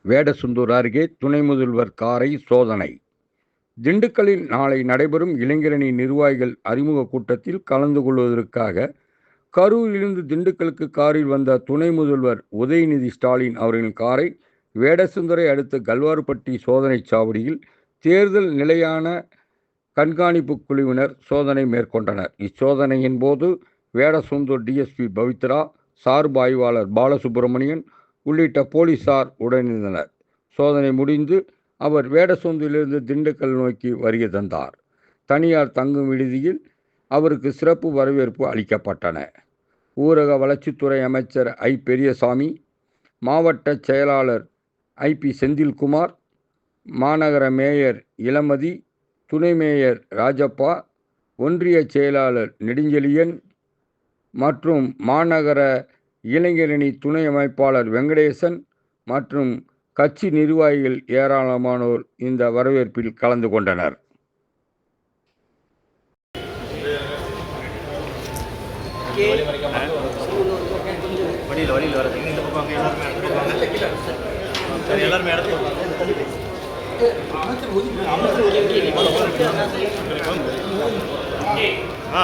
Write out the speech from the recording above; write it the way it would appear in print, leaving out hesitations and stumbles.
வேடசந்தூர் அருகே துணை முதல்வர் காரை சோதனை. திண்டுக்கல்லில் நாளை நடைபெறும் இளைஞரணி நிர்வாகிகள் அறிமுக கூட்டத்தில் கலந்து கொள்வதற்காக கரூரிலிருந்து திண்டுக்கலுக்கு காரில் வந்த துணை முதல்வர் உதயநிதி ஸ்டாலின் அவர்களின் காரை வேடசந்தூரை அடுத்த கல்வார்பட்டி சோதனை சாவடியில் தேர்தல் நிலையான கண்காணிப்பு குழுவினர் சோதனை மேற்கொண்டனர். இச்சோதனையின் போது வேடசந்தூர் டிஎஸ்பி பவித்ரா, சார்பு ஆய்வாளர் பாலசுப்ரமணியன் உள்ளிட்ட போலீசார் உடனிருந்தனர். சோதனை முடிந்து அவர் வேடசந்தூரிலிருந்து திண்டுக்கல் நோக்கி வருகை தந்தார். தனியார் தங்கும் விடுதியில் அவருக்கு சிறப்பு வரவேற்பு அளிக்கப்பட்டன. ஊரக வளர்ச்சித்துறை அமைச்சர் ஐ. பெரியசாமி, மாவட்ட செயலாளர் ஐ.பி. செந்தில்குமார், மாநகர மேயர் இளமதி, துணை மேயர் ராஜப்பா, ஒன்றிய செயலாளர் நெடுஞ்செழியன் மற்றும் மாநகர இளைஞரணி துணை அமைப்பாளர் வெங்கடேசன் மற்றும் கட்சி நிர்வாகிகள் ஏராளமானோர் இந்த வரவேற்பில் கலந்து கொண்டனர். ஆ